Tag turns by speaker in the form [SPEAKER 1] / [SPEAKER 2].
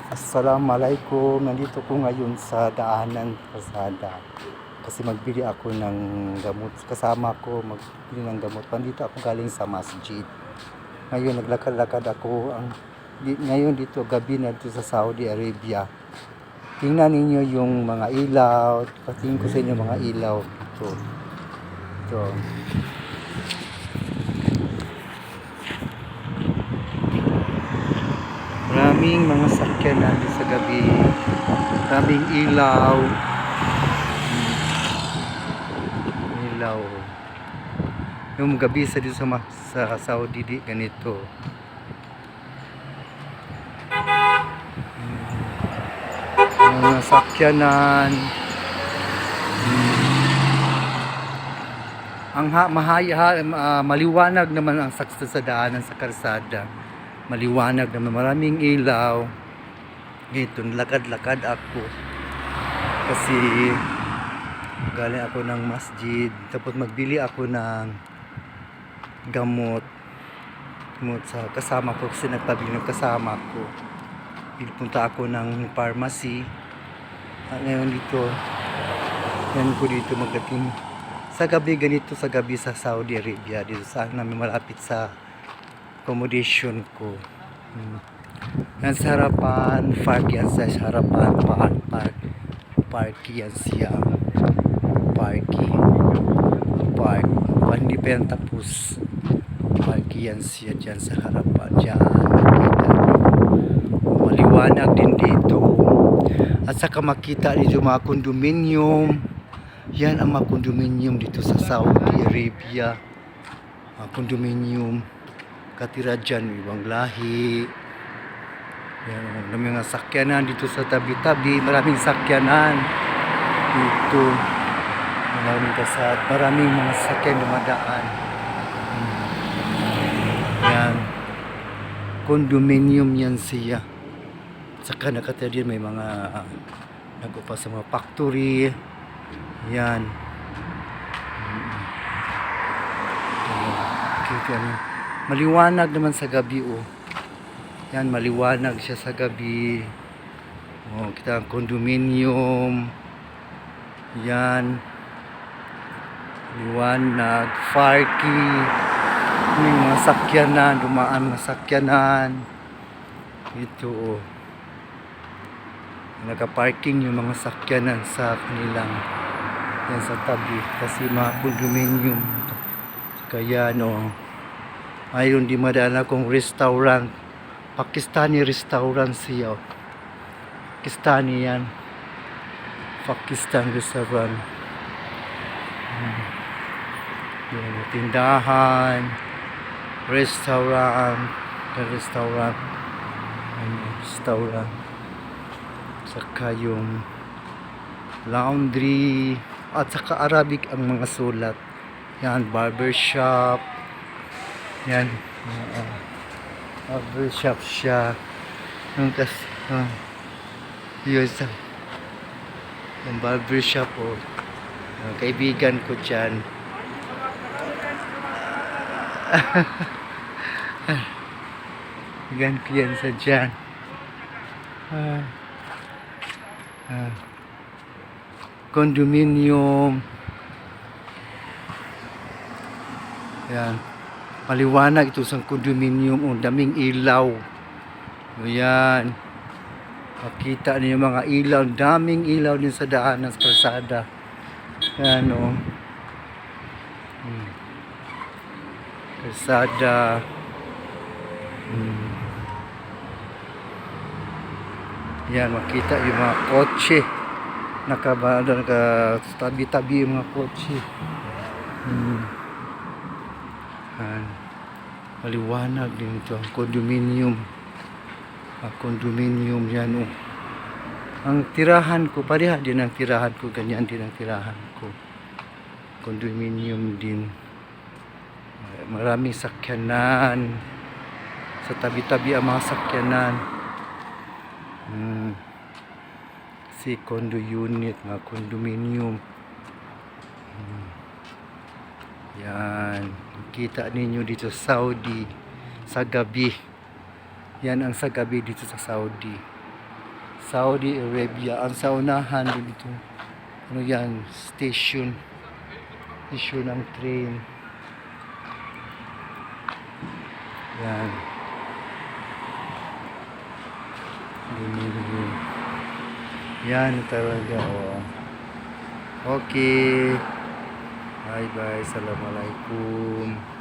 [SPEAKER 1] Assalamualaikum. Nandito ko ngayon sa daanan kalsada kasi magbili ako ng gamot. Kasama ko magbili ng gamot. Nandito ako galing sa masjid. Ngayon naglakad-lakad ako. Ngayon dito gabi na dito sa Saudi Arabia. Tingnan ninyo yung mga ilaw. Patingin ko sa inyo mga ilaw dito. Ito. Maraming mga sakyan natin sa gabi. Maraming ilaw. Ilaw. Yung gabi sa dito sa Saudi di ganito. Mga sakyanan. Maliwanag naman ang saksa sa daanan sa kalsada. Maliwanag naman, maraming ilaw. Ito, lakad-lakad ako kasi galing ako ng masjid, tapos magbili ako ng gamot sa kasama ko kasi nagpabili ng kasama ko. Punta ako ng pharmacy at ngayon dito yan ko dito magdating sa gabi, ganito sa gabi sa Saudi Arabia, dito sa namin malapit sa accommodation ko. Yan sa harapan, park yan sa harapan, park yan siya. Park. Hindi pa yan tapos. Park yan siya dyan sa harapan. Dyan. Maliwanag din dito. At saka makita dito mga condominium. Yan ang mga condominium dito sa Saudi Arabia. Mga condominium. Katira dyan, ibang lahi. Yan, mga sakyanan dito sa tabi-tabi. Maraming sakyanan dito. Maraming mga sakyan dumadaan. Yan. Condominium yan siya. Saka nakatira din may mga nagpa sa mga factory. Yan. Maliwanag naman sa gabi Yan, maliwanag siya sa gabi. Kita ang condominium. Yan. Liwanag, farky. May mga sakyanan, dumaan mga sakyanan. Ito naka-parking yung mga sakyanan sa kanilang yan sa tabi kasi mga condominium. Kaya ayun di madala kong restaurant, Pakistani restaurant siya. Pakistani yan, Pakistan restaurant. Yan, tindahan, restaurant. Saka yung laundry at saka Arabic ang mga sulat. Yan, barbershop. Yan, barbershop siya. Yun sa yung barbershop kaibigan ko dyan. Kaibigan ko yan sa dyan. Condominium. Yan. Maliwanag ito sa condominium. Daming ilaw. Ayan. Makita niyo mga ilaw. Daming ilaw din sa daanan sa kalsada. Ayan kalsada. Yan, makita yung mga kotse. Tabi-tabi yung mga kotse. Maliwanag din ito ang condominium. Condominium yan ang tirahan ko, pareha din ang tirahan ko, ganyan din ang tirahan ko. Condominium din. Maraming sakyanan. Sa tabi-tabi ang mga sakyanan. Si condo unit, mga condominium. Yan, kita ninyo dito sa Saudi sa gabi. Yan ang sa gabi dito sa Saudi. Saudi Arabia. Ang saunahan dito, ano yan, station ng train. Yan. Yan talaga, oh. Okay. Bye bye. Assalamualaikum.